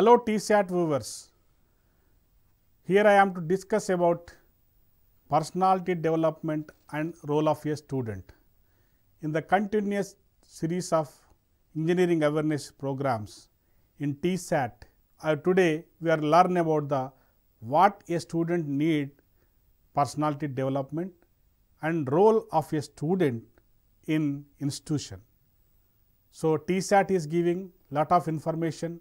Hello TSAT viewers, here I am to discuss about personality development and role of a student. In the continuous series of engineering awareness programs in TSAT, today we are learn about the what a student need personality development and role of a student in institution. So, TSAT is giving lot of information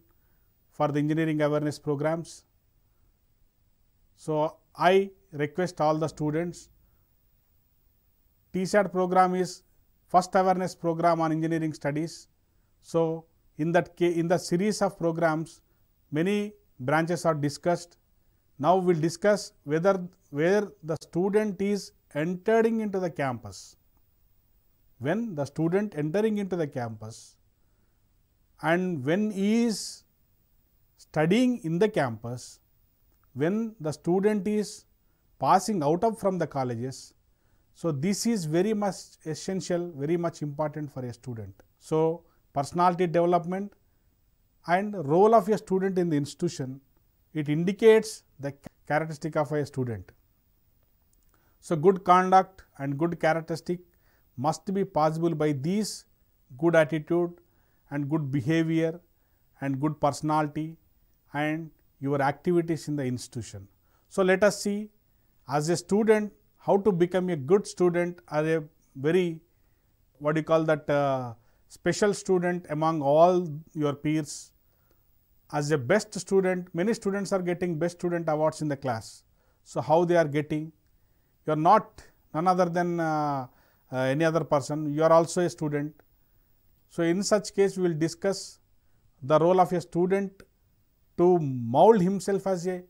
for the engineering awareness programs. So, I request all the students, TSAT program is first awareness program on engineering studies. So, in the series of programs many branches are discussed. Now, we will discuss where the student is entering into the campus. When the student entering into the campus and when he is studying in the campus, when the student is passing out of from the colleges. So, this is very much essential, very much important for a student. So, personality development and role of a student in the institution, it indicates the characteristic of a student. So, good conduct and good characteristic must be possible by these good attitude and good behavior and good personality and your activities in the institution. So, let us see as a student how to become a good student, as a very what you call that special student among all your peers. As a best student, many students are getting best student awards in the class. So, how they are getting? You are not none other than any other person, you are also a student. So, in such case we will discuss the role of a student to mold himself as a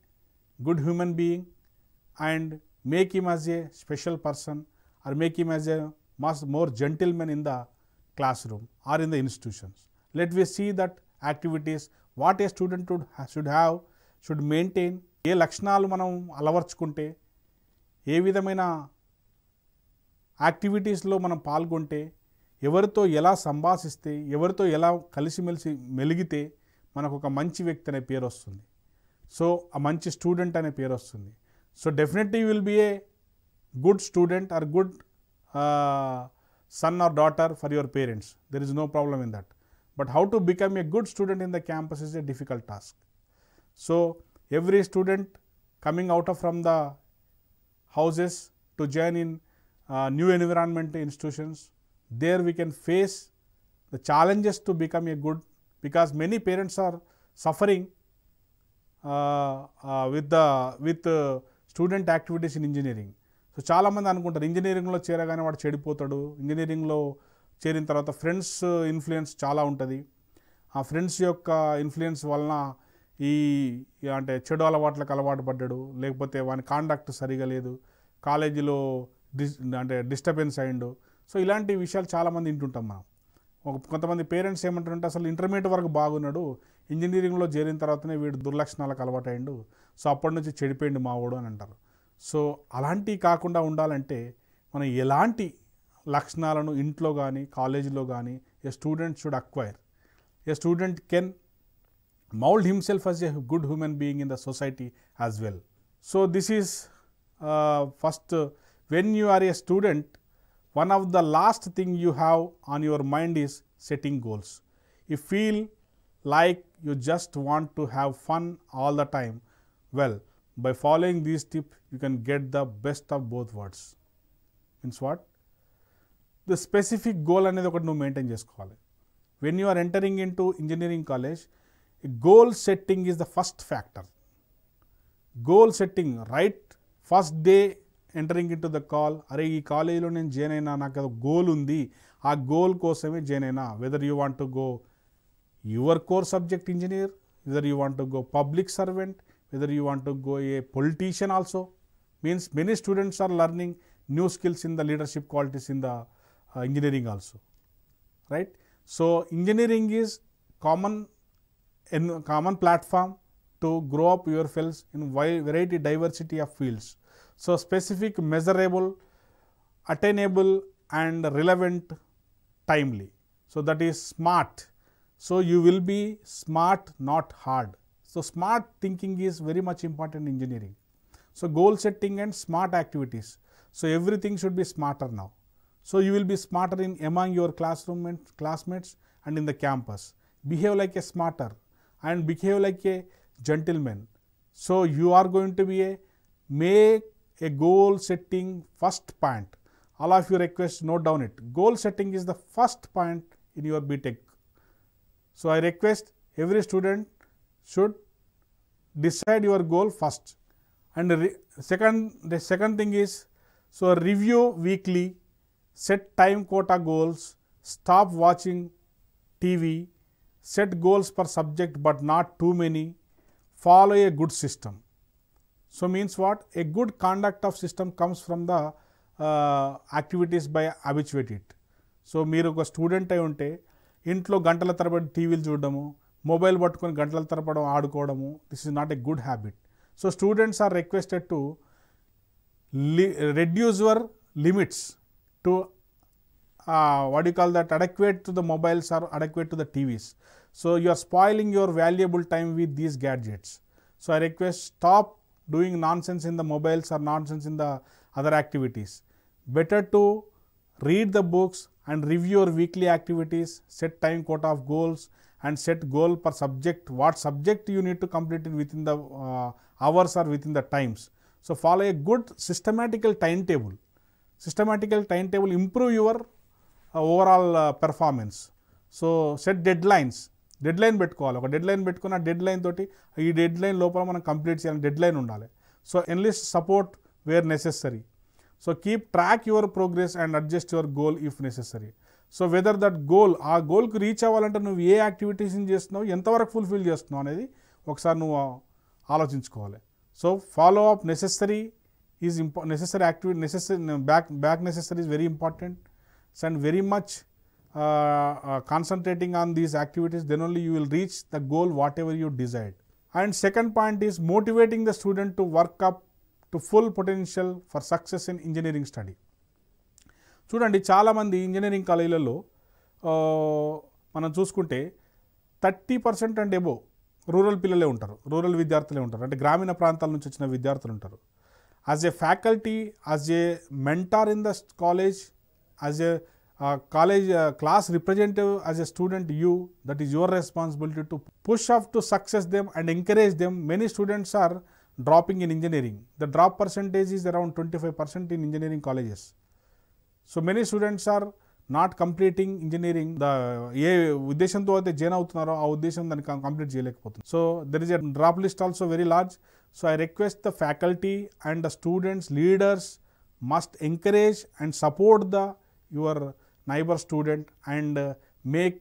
good human being and make him as a special person or make him as a much more gentleman in the classroom or in the institutions. Let us see that activities what a student should maintain, ఏ లక్షణాలు మనం అలవర్చుకుంటే, ఏ విధమైన యాక్టివిటీస్లో మనం పాల్గొంటే, ఎవరితో ఎలా సంభాషిస్తే, ఎవరితో ఎలా కలిసిమెలిసి మెలిగితే మనకు ఒక మంచి వ్యక్తి అనే పేరు వస్తుంది. సో, ఆ మంచి స్టూడెంట్ అనే పేరు వస్తుంది. So, definitely you will be a good student or good son or daughter for your parents. There is no problem in that. But how to become a good student in the campus is a difficult task. So, every student coming out of from the houses to join in new environment institutions, there we can face the challenges to become a good, because many parents are suffering with student activities in engineering. So, చాలామంది అనుకుంటారు ఇంజనీరింగ్లో చేరగానే వాడు చెడిపోతాడు, ఇంజనీరింగ్లో చేరిన తర్వాత friends influence చాలా ఉంటుంది, ఆ ఫ్రెండ్స్ యొక్క ఇన్ఫ్లుయెన్స్ వలన అంటే చెడు అలవాట్లకు అలవాటు పడ్డాడు, లేకపోతే వాని కాండక్ట్ సరిగా లేదు, కాలేజీలో డిస్టర్బెన్స్ అయ్యిండు. సో, ఇలాంటి విషయాలు చాలామంది వింటుంటాం మనం. కొంతమంది పేరెంట్స్ ఏమంటారంటే అసలు ఇంటర్మీడియట్ వరకు బాగున్నాడు, ఇంజనీరింగ్లో చేరిన తర్వాతనే వీడు దుర్లక్షణాలకు అలవాటు అయ్యిండు, సో అప్పటి నుంచి చెడిపోయిండు మా వాడు అని అంటారు. సో, అలాంటివి కాకుండా ఉండాలంటే మనం ఎలాంటి లక్షణాలను ఇంట్లో కానీ కాలేజీలో కానీ a student should acquire. A student can mold himself as a good human being in the society as well. So, this is first when you are a student, one of the last thing you have on your mind is setting goals. You feel like you just want to have fun all the time. Well, by following these tips you can get the best of both worlds. Means what? The specific goal అనేది ఒకటి నువ్వు maintain చేసుకోవాలి. When you are entering into engineering college, goal setting is the first factor. Goal setting, right? First day entering into the call, అరే ఈ కాలేజీలో నేను join అయినా, నాకు అది గోల్ ఉంది, ఆ గోల్ కోసమే జాయిన్ అయినా. Whether you want to go your core subject engineer, whether you want to go public servant, whether you want to go a politician also, means many students are learning new skills in the leadership qualities in the engineering also, right? So, engineering is common platform to grow up yourselves in variety diversity of fields. So, specific, measurable, attainable and relevant, timely. So, that is SMART. So, you will be smart, not hard. So smart thinking is very much important in engineering. So goal setting and smart activities. So everything should be smarter now. So you will be smarter in among your classroom and classmates and in the campus. Behave like a smarter and behave like a gentleman. So you are going to be make a goal setting first point. All of you request, note down it. Goal setting is the first point in your BTech. So I request every student should decide your goal first. And the second thing is, so review weekly, set time quota goals, stop watching TV, set goals per subject but not too many, follow a good system. So means what? A good conduct of system comes from the activities by habituate it. So మీరు ఒక student అయి ఉంటే ఇంట్లో గంటల తరబడి టీవీలు చూడడము, mobile పట్టుకొని గంటల తరబడి ఆడుకోవడము, this is not a good habit. So students are requested to reduce your limits to what you call that, adequate to the mobiles or adequate to the TVs. So you are spoiling your valuable time with these gadgets. So I request, stop doing nonsense in the mobiles or nonsense in the other activities. Better to read the books and review your weekly activities, set time quota of goals and set goal per subject, what subject you need to complete it within the hours or within the times. So follow a good systematical timetable. Systematical timetable improve your overall performance. So set deadlines. Deadline పెట్టుకోవాలి. ఒక deadline పెట్టుకున్న deadline తోటి ఈ deadline లోపల మనం complete చేయాలని deadline ఉండాలి. So enlist support where necessary. So keep track your progress and adjust your goal if necessary. So whether that goal, ఆ గోల్కి రీచ్ అవ్వాలంటే నువ్వు ఏ యాక్టివిటీస్ని చేస్తున్నావు, ఎంతవరకు ఫుల్ఫిల్ చేస్తున్నావు అనేది ఒకసారి నువ్వు ఆలోచించుకోవాలి. So follow up necessary is necessary activity, necessary back necessary is very important, and very much concentrating on these activities, then only you will reach the goal whatever you desired. And second point is motivating the student to work up to full potential for success in engineering study. చూడండి, చాలామంది engineering కాలేజీలలో మనం చూసుకుంటే 30% and above rural పిల్లలే ఉంటారు, rural విద్యార్థులే ఉంటారు, అంటే గ్రామీణ ప్రాంతాల నుంచి వచ్చిన విద్యార్థులు ఉంటారు. As a faculty, as a mentor in the college, as a college class representative, as a student, that is your responsibility to push up to success them and encourage them. Many students are dropping in engineering. The drop percentage is around 25% in engineering colleges. So many students are not completing engineering. ఏ ఉద్దేశంతో అయితే join అవుతున్నారో ఆ ఉద్దేశం దాన్ని complete చేయలేకపోతుంది. So there is a drop list also very large. So I request the faculty and the students, leaders must encourage and support your neighbor student and make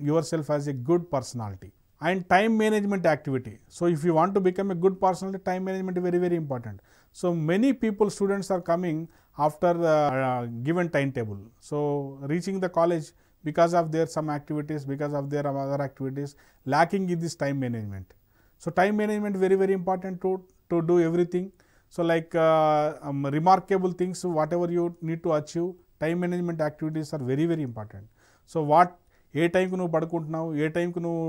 yourself as a good personality. And time management activity. So if you want to become a good personality, time management is very, very important. So many people, students are coming after the given timetable. So reaching the college because of their some activities, because of their other activities, lacking in this time management. So time management very, very important to do everything. So like remarkable things, whatever you need to achieve, time management activities are very, very important. So ఏ టైంకి నువ్వు పడుకుంటున్నావు, ఏ టైంకి నువ్వు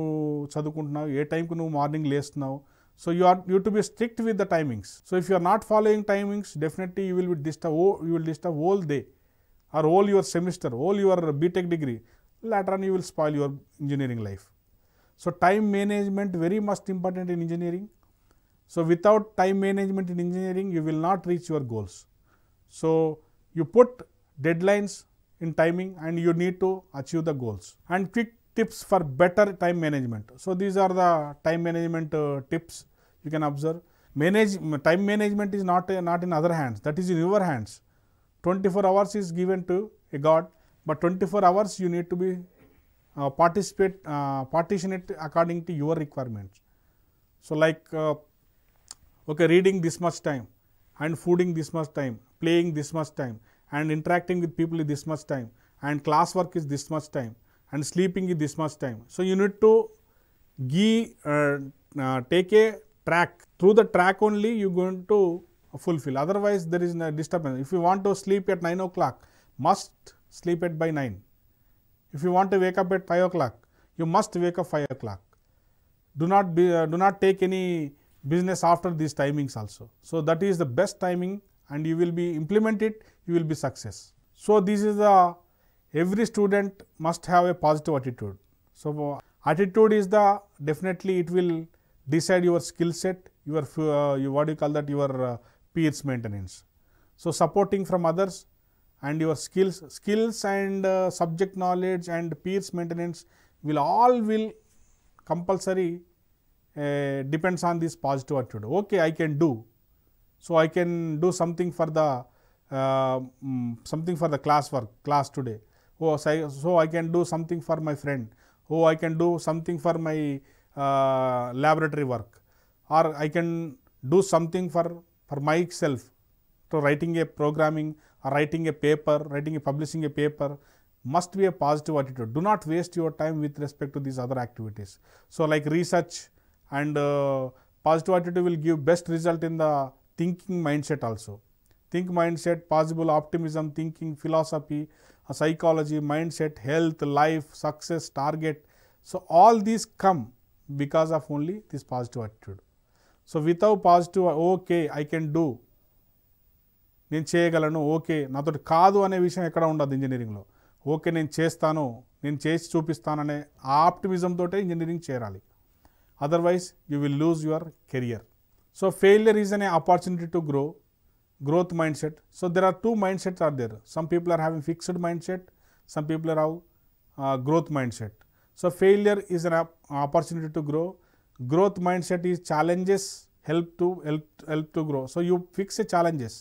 చదువుకుంటున్నావు, ఏ టైంకి నువ్వు morning లేస్తున్నావు. So you to be strict with the timings. So if you are not following timings, definitely you will disturb whole day or whole your semester, whole your BTech degree. Later on you will spoil your engineering life. So time management very much important in engineering. So without time management in engineering, you will not reach your goals. So you put deadlines in timing and you need to achieve the goals. And quick tips for better time management. So these are the time management tips you can observe. Time management is not in other hands, that is in your hands. 24 hours is given to a God, but 24 hours you need to be partition it according to your requirements. So like okay, reading this much time and fooding this much time, playing this much time, and interacting with people is this much time, and class work is this much time, and sleeping is this much time. So you need to take a track. Through the track only you are going to fulfill. Otherwise there is no disturbance. If you want to sleep at 9 o'clock, must sleep at by 9. If you want to wake up at 5 o'clock, you must wake up 5 o'clock. do not take any business after these timings also. So that is the best timing, and you will be implement it, you will be success. So this is the every student must have a positive attitude. So attitude is the definitely it will decide your skill set, your what do you call that, your peers maintenance. So supporting from others and your skills and subject knowledge and peers maintenance will compulsory depends on this positive attitude. Okay, I can do. So I can do something for the class today. Oh, so I can do something for my friend. Oh, I can do something for my laboratory work, or I can do something for myself. So writing a programming or writing a paper, publishing a paper must be a positive attitude. Do not waste your time with respect to these other activities. So like research and positive attitude will give best result in the thinking mindset also. Think mindset, possible optimism, thinking, philosophy, psychology, mindset, health, life, success, target. So all these come because of only this positive attitude. So without positive, okay, I can do, నేను చేయగలను, okay నాతో కాదు అనే విషయం ఎక్కడ ఉండదు ఇంజనీరింగ్లో. Okay నేను చేస్తాను, నేను చేసి చూపిస్తాననే ఆ ఆప్టిమిజం తోటే ఇంజనీరింగ్ చేరాలి. Otherwise you will lose your career. So failure is an opportunity to grow, growth mindset. So there are two mindsets are there. Some people are having fixed mindset, some people are have growth mindset. So failure is an opportunity to grow. Growth mindset is challenges help to grow. So you fix a challenges.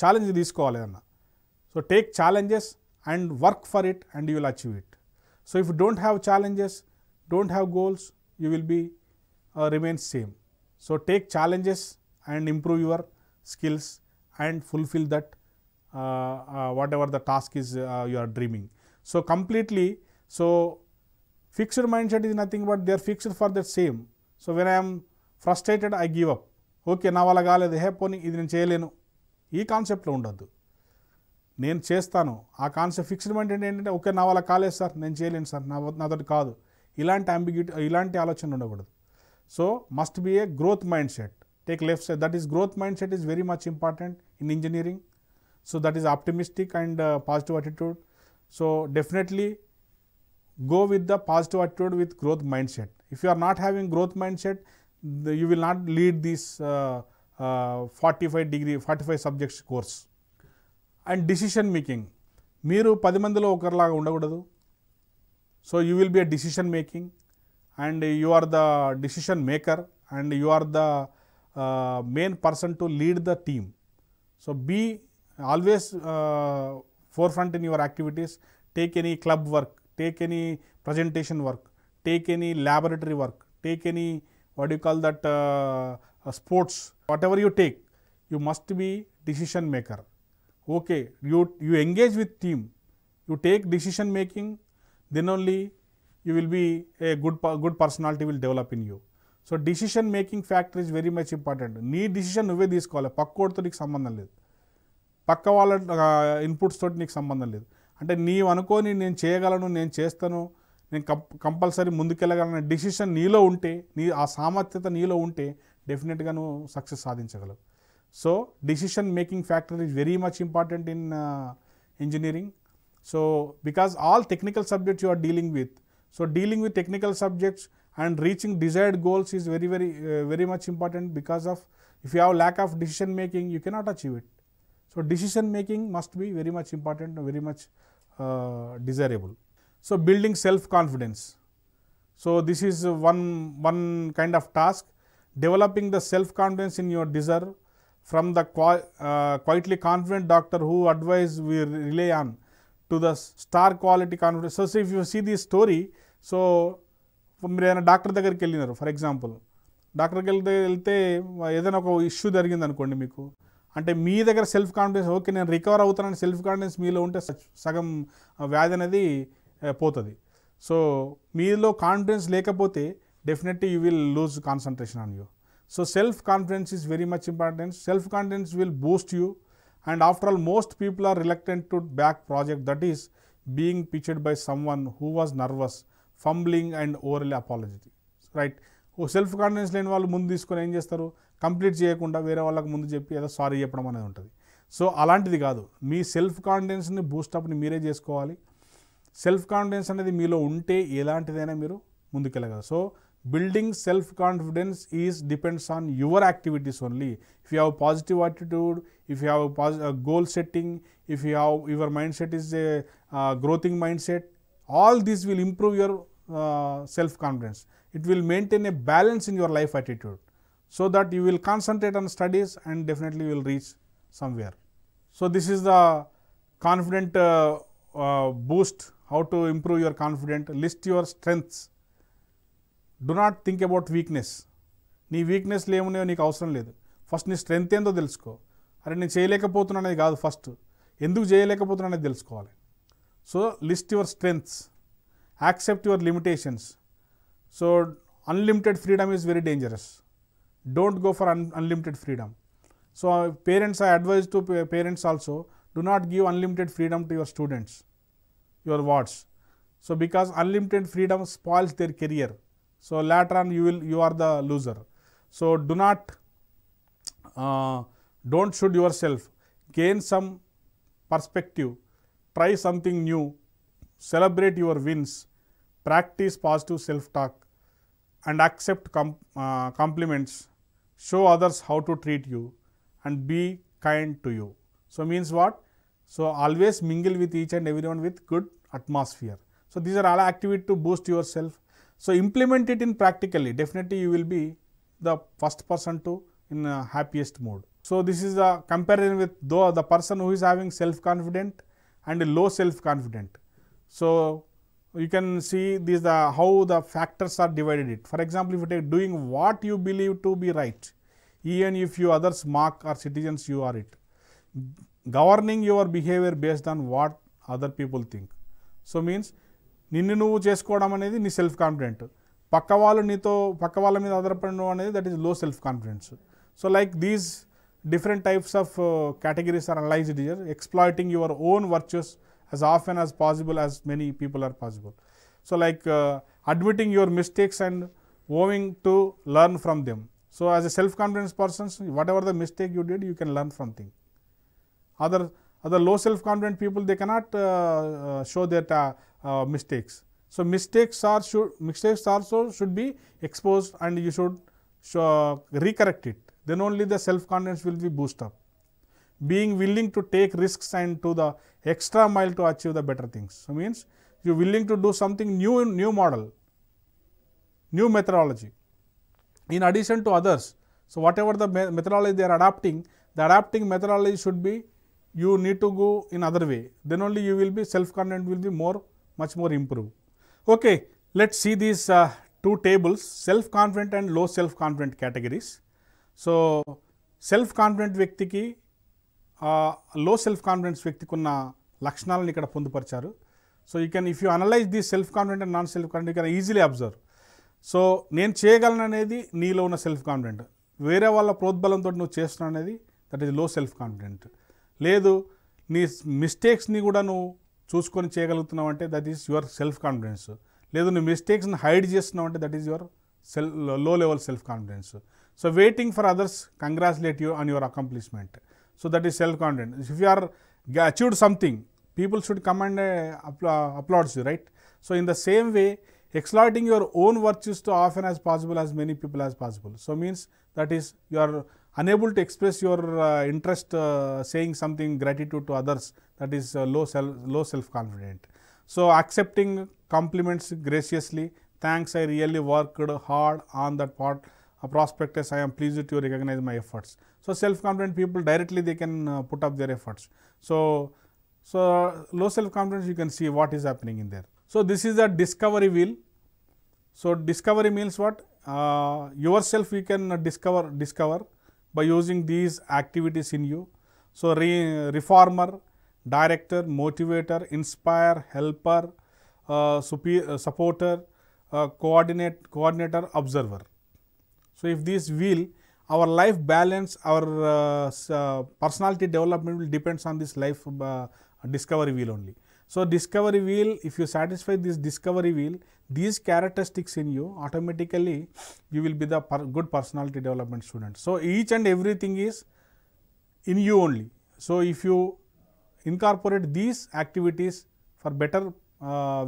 Challenge తీసుకోవాలి అన్న. So take challenges and work for it and you will achieve it. So if you don't have challenges, don't have goals, you will be remain same. So take challenges and improve your skills and fulfill that whatever the task is you are dreaming. So completely, so fixed mindset is nothing but they are fixed for that same. So when I am frustrated, I give up. Okay, నా వల్ల కాలేదు, హే పోనీ ఇది నేను చేయలేను, ఈ కాన్సెప్ట్లో ఉండద్దు. నేను చేస్తాను ఆ కాన్సెప్ట్. ఫిక్స్డ్ మైండ్ ఏంటంటే ఓకే నా వల్ల కాలేదు సార్, నేను చేయలేను సార్, నాతోటి కాదు, ఇలాంటి అంబిగ్యూటీ, ఇలాంటి ఆలోచన ఉండకూడదు. So must be A growth mind set. Take left side, that is growth mindset is very much important in engineering. So that is optimistic and positive attitude. So definitely go with the positive attitude with growth mindset. If you are not having growth mindset, you will not lead this 45 subjects course. And decision making, మీరు 10 మందిలో ఒకరిలాగా ఉండకూడదు. So you will be a decision making and you are the decision maker and you are the main person to lead the team. So be always forefront in your activities. Take any club work, take any presentation work, take any laboratory work, take any what do you call that sports, whatever you take, you must be decision maker. Okay, you engage with team, you take decision making, then only you will be a good personality will develop in you. So decision making factor is very much important. నీ decision నువ్వే తీసుకోవాలి, పక్కోడితో నీకు సంబంధం లేదు, పక్క వాళ్ళ inputs తోటి నీకు సంబంధం లేదు. అంటే నీవు అనుకోని నేను చేయగలను, నేను చేస్తాను, నేను కంపల్సరీ ముందుకెళ్ళగలను డిసిషన్ నీలో ఉంటే, ఆ సామర్థ్యత నీలో ఉంటే డెఫినెట్గా నువ్వు సక్సెస్ సాధించగలవు. So decision making factor is very much important in engineering. So because all technical subjects you are dealing with, so dealing with technical subjects and reaching desired goals is very much important, because of if you have lack of decision making, you cannot achieve it. So decision making must be very much important, very much desirable. So building self confidence, so this is one kind of task, developing the self confidence in your desire from the quietly confident doctor who advice we rely on to the star quality confidence. So if you see this story, so మీరు ఏదైనా doctor దగ్గరికి వెళ్ళినారు, for example డాక్టర్కి వెళ్తే ఏదైనా ఒక issue జరిగింది అనుకోండి మీకు, అంటే మీ దగ్గర సెల్ఫ్ కాన్ఫిడెన్స్, ఓకే నేను రికవర్ అవుతానని సెల్ఫ్ కాన్ఫిడెన్స్ మీలో ఉంటే సగం వ్యాధి అనేది పోతుంది. సో మీలో కాన్ఫిడెన్స్ లేకపోతే definitely you will lose concentration on you. So self confidence is very much important. Self confidence will Boost you, and after all most people are reluctant to back project that is being pitched by someone who was nervous, fumbling and overly apologetic, right? ఓ self confidence లేని వాళ్ళు ముందు తీసుకొని ఏం చేస్తారు, complete చేయకుండా వేరే వాళ్ళకి ముందు చెప్పి ఏదో సారీ చెప్పడం అనేది ఉంటుంది. సో అలాంటిది కాదు, మీ సెల్ఫ్ కాన్ఫిడెన్స్ని బూస్టప్ని మీరే చేసుకోవాలి. సెల్ఫ్ కాన్ఫిడెన్స్ అనేది మీలో ఉంటే ఎలాంటిదైనా మీరు ముందుకెళ్ళగలరు. So building self confidence is depends on your activities only. If you have positive attitude, if you have a goal setting, if you have your mindset is a growing mindset, all this will improve your self confidence. It will maintain a balance in your life attitude, so that you will concentrate on studies and definitely you will reach somewhere. So this is the confident boost, how to improve your confidence. List your strengths. Do not think about weakness. నీ వీక్నెస్లు ఏమున్నాయో నీకు అవసరం లేదు. First నీ strength ఏందో తెలుసుకో. అరే నేను చేయలేకపోతున్నా అనేది కాదు, ఫస్ట్ ఎందుకు చేయలేకపోతున్నా అనేది తెలుసుకోవాలి. So list your strengths, accept your limitations. So unlimited freedom is very dangerous. Don't go for unlimited freedom. So parents, I advise to parents also, do not give unlimited freedom to your students, your wards. So because unlimited freedom spoils their career. So later on you are the loser. So do not don't shoot yourself. Gain some perspective. Try something new. Celebrate your wins. Practice positive self-talk and accept compliments. Show others how to treat you and be kind to you. So means what? So always mingle with each and everyone with good atmosphere. So these are all activities to boost yourself. So implement it in practically. Definitely you will be the first person to in happiest mood. So this is the comparison with the person who is having self-confident and low self-confident. So you can see these how the factors are divided it. For example, if you take doing what you believe to be right, even if you others mock or citizens you are it. Governing your behavior based on what other people think. So means నిన్ను నువ్వు చేసుకోవడం అనేది నీ self confident. పక్క వాళ్ళ మీద ఆధారపడడం అనేది that is low self confidence. So like these different types of categories are analysed here. Exploiting your own virtues as often as possible, as many people are possible. So like admitting your mistakes and owing to learn from them. So as a self confidence person, whatever the mistake you did, you can learn from things. Other low self confident people, they cannot show their mistakes. So mistakes also should be exposed and you should recorrect it. Then only the self confidence will be boosted up. Being willing to take risks and to the extra mile to achieve the better things. So means you are willing to do something new model, new methodology in addition to others. So whatever the methodology they are adapting, the adapting methodology should be, you need to go in other way. Then only you will be self-confident will be much more improved. Okay, let's see these two tables, self-confident and low self-confident categories. So self-confident వ్యక్తికి లో self confidence వ్యక్తికి ఉన్న లక్షణాలను ఇక్కడ పొందుపరిచారు. So you can, if you analyse the self confident and non self confident, you can easily observe. So నేను చేయగలను అనేది నీలో ఉన్న సెల్ఫ్ కాన్ఫిడెంట్. వేరే వాళ్ళ ప్రోద్బలంతో నువ్వు చేస్తున్నావు అనేది that is low self confident. లేదు, నీ మిస్టేక్స్ని కూడా నువ్వు చూసుకొని చేయగలుగుతున్నావు అంటే that is your self confidence. లేదు, నువ్వు మిస్టేక్స్ని హైడ్ చేస్తున్నావు అంటే దట్ ఈస్ యువర్ లో level self confidence. So waiting for others congratulate you on your accomplishment. So that is self-confidence. If you are achieved something, people should come and applaud you, right? So in the same way, exploiting your own virtues to often as possible, as many people as possible. So means that is you are unable to express your interest, saying something gratitude to others. That is low self-confident. So accepting compliments graciously. Thanks, I really worked hard on that part. Prospectus, I am pleased to recognize my efforts. So self-confident people directly they can put up their efforts. So low self-confidence, you can see what is happening in there. So this is a discovery wheel. So discovery means what? Yourself you can discover by using these activities in you. So reformer, director, motivator, inspire, helper, supporter, coordinator, observer. So if this wheel, our life balance, our personality development will depends on this life discovery wheel only. So, discovery wheel, if you satisfy this discovery wheel, these characteristics in you, automatically you will be the good personality development student. So, each and everything is in you only. So, if you incorporate these activities for better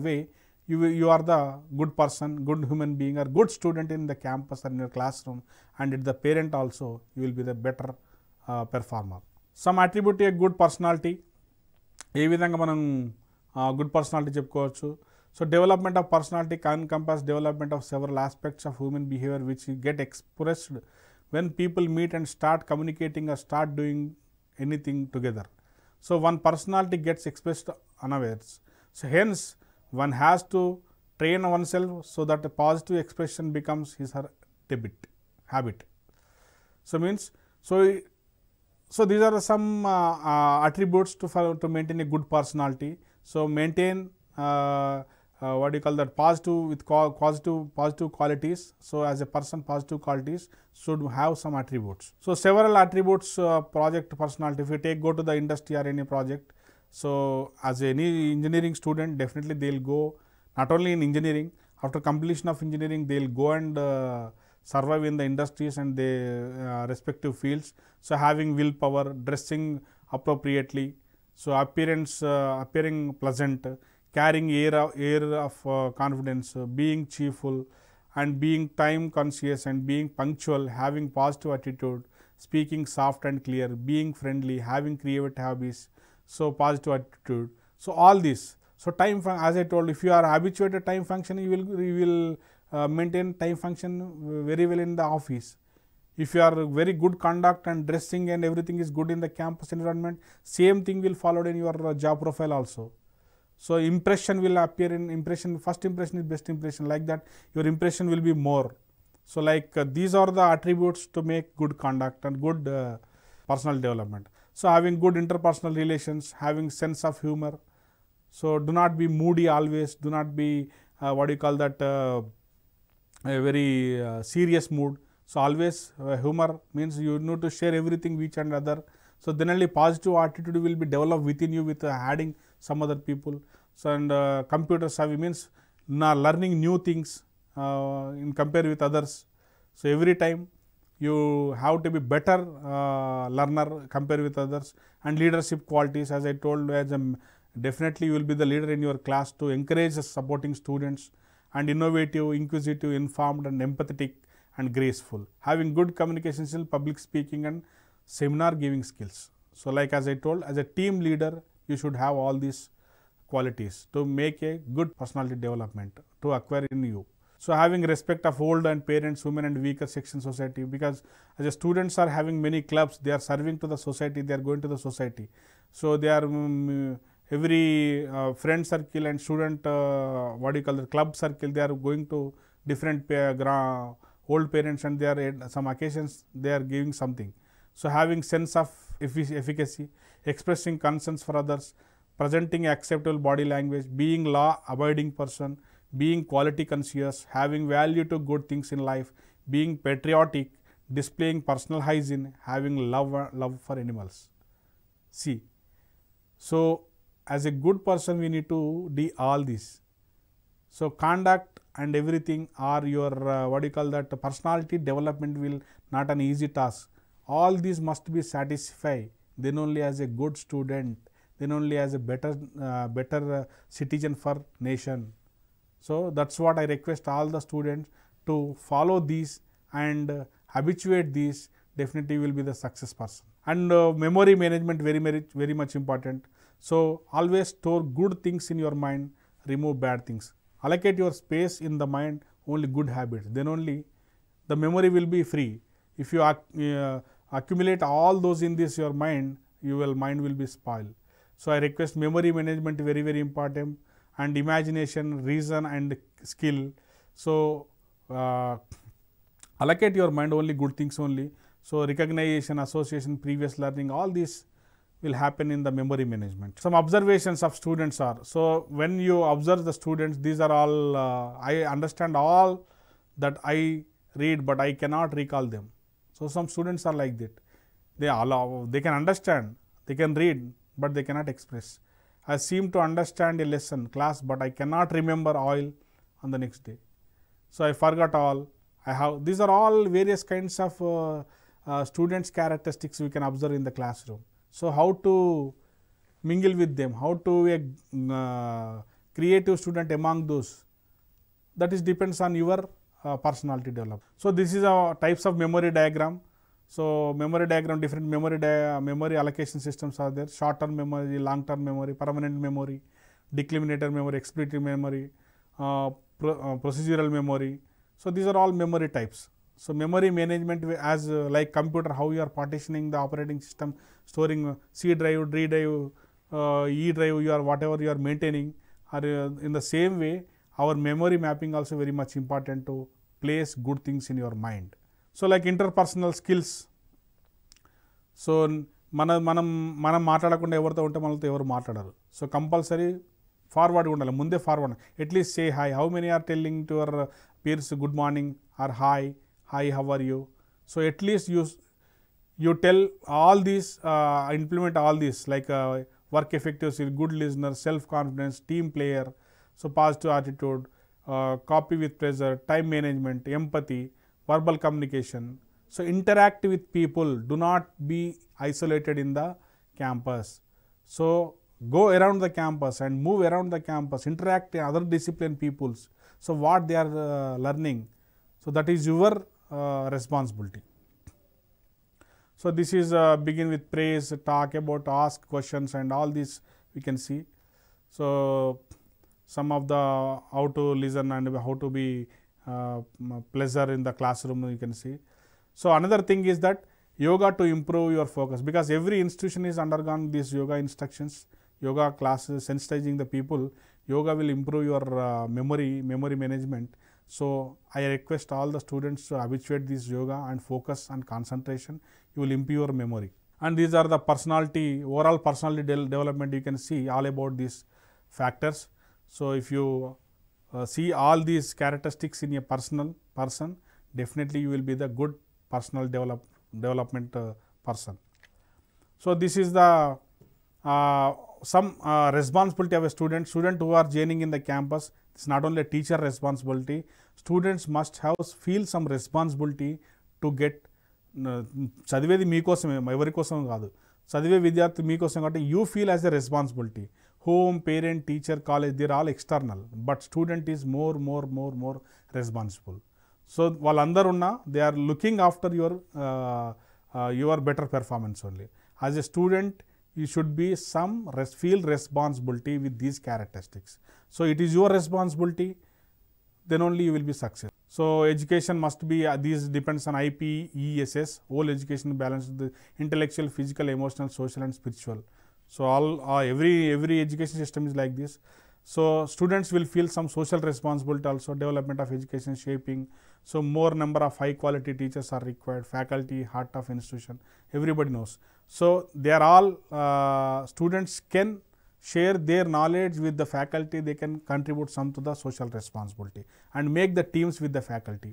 way, you are the good person, good human being or good student in the campus or in your classroom, and at the parent also you will be the better performer. Some attribute to a good personality, ఏ విధంగా మనం good personality చెప్పుకోవచ్చు. So development of personality can encompass development of several aspects of human behavior which get expressed when people meet and start communicating or start doing anything together. So one personality gets expressed unawares. So hence one has to train oneself so that a positive expression becomes his or her habit. So means so these are some attributes to maintain a good personality. So maintain what do you call that, positive with positive qualities. So as a person, positive qualities should have some attributes. So several attributes project personality. If you go to the industry or any project, so as any engineering student, definitely they will go not only in engineering, after completion of engineering they will go and survive in the industries and the respective fields. So having willpower, dressing appropriately, so appearing pleasant, carrying air of confidence, being cheerful and being time conscious and being punctual, having positive attitude, speaking soft and clear, being friendly, having creative hobbies, so positive attitude. So all this. So time, as I told, if you are habituated time function, you will maintain time function very well in the office. If you are very good conduct and dressing and everything is good in the campus environment, same thing will follow in your job profile also. So impression will appear in impression, first impression is best impression, like that your impression will be more. So like these are the attributes to make good conduct and good personal development. So having good interpersonal relations, having sense of humor. So do not be moody always, do not be what do you call that, a very serious mood. So always humor means you need to share everything with each and other. So then only positive attitude will be developed within you with adding some other people. So and computer savvy means learning new things in compare with others. So every time you have to be better learner compare with others. And leadership qualities, as I told, definitely you will be the leader in your class to encourage supporting students, and innovative, inquisitive, informed and empathetic and graceful, having good communication skills, public speaking and seminar giving skills. So like as I told, as a team leader you should have all these qualities to make a good personality development to acquire in you. So having respect of old and parents, women and weaker section society, because as a students are having many clubs, they are serving to the society, they are going to the society. So they are every friend circle and student what do you call the club circle, they are going to different old parents, and they are at some occasions they are giving something. So having sense of efficacy, expressing concerns for others, presenting acceptable body language, being law abiding person, being quality conscious, having value to good things in life, being patriotic, displaying personal hygiene, having love for animals. See, so as a good person we need to do all this. So conduct and everything are your what do you call that, personality development will not an easy task. All these must be satisfied, then only as a good student, then only as a better citizen for nation. So that's what I request all the students to follow these and habituate these, definitely will be the success person. And memory management very much important. So always store good things in your mind, remove bad things. Allocate your space in the mind only good habits, then only the memory will be free. If you accumulate all those in this your mind, your mind will be spoiled. So I request memory management very important, and imagination, reason and skill. So allocate your mind only good things only. So recognition, association, previous learning, all these will happen in the memory management. Some observations of students are, so when you observe the students, these are all I understand all that I read, but I cannot recall them. So some students are like that, they can understand, they can read, but they cannot express. I seem to understand a lesson class, but I cannot remember oil on the next day. So I forgot all. I have, these are all various kinds of students' characteristics we can observe in the classroom. So how to mingle with them, how to a creative student among those, that is depends on your personality development. So this is a types of memory diagram. So memory diagram, different memory allocation systems are there: short term memory, long term memory, permanent memory, decliminator memory, expletive memory, procedural memory. So these are all memory types. So memory management as like computer, how you are partitioning the operating system, storing C drive, D drive, E drive, you are whatever you are maintaining, or in the same way our memory mapping also very much important to place good things in your mind. So like interpersonal skills. So మనం మాట్లాడకుండా ఎవరితో ఉంటే మనతో ఎవరు మాట్లాడరు. So compulsory ఫార్వర్డ్గా ఉండాలి, ముందే forward, at least say hi. How many are telling to your peers good morning or hi, how are you? So at least you tell all these, implement all these like work effectiveness, good listener, self confidence, team player, so positive attitude, copy with pressure, time management, empathy, verbal communication. So interact with people, do not be isolated in the campus. So go around the campus and move around the campus, interact with other discipline peoples. So what they are learning, so that is your responsibility. So this is begin with praise, talk about, ask questions, and all this we can see. So some of the how to listen and how to be pleasure in the classroom you can see. So another thing is that yoga to improve your focus, because every institution is undergone these yoga instructions, yoga classes, sensitizing the people. Yoga will improve your memory management. So I request all the students to habituate this yoga and focus on concentration. You will improve your memory. And these are the personality, overall personality development. You can see all about these factors. So if you see all these characteristics in a person, definitely you will be the good personal development person. So this is the some responsibility of a student who are joining in the campus. It's not only a teacher responsibility. Students must feel some responsibility to get చదివేది మీకోసమే, ఎవరి కోసం కాదు. చదివే విద్యార్థి మీకోసం కాబట్టి you feel as a responsibility. Home, parent, teacher, college, they are all external, but student is more responsible. So వాళ్ళందరూ ఉన్నా they are looking after your better performance only. As a student you should be feel responsibility with these characteristics. So it is your responsibility, then only you will be success. So education must be these depends on IP, ESS, whole education balance, the intellectual, physical, emotional, social and spiritual. So all every education system is like this. So students will feel some social responsibility also, development of education shaping. So more number of high quality teachers are required, faculty, heart of institution, everybody knows. So they are all students can share their knowledge with the faculty, they can contribute some to the social responsibility and make the teams with the faculty.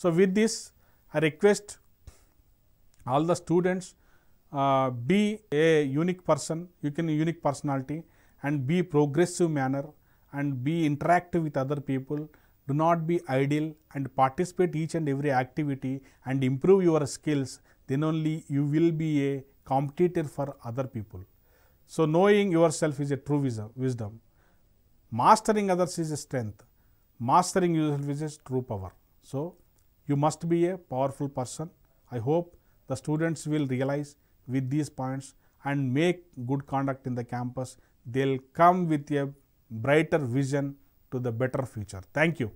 So with this I request all the students be a unique person, you can unique personality, and be progressive manner and be interactive with other people. Do not be idle and participate each and every activity and improve your skills, then only you will be a competitor for other people. So knowing yourself is a true wisdom. Mastering others is a strength. Mastering yourself is a true power. So you must be a powerful person. I hope the students will realize with these points and make good conduct in the campus. They'll come with a brighter vision to the better future. Thank you.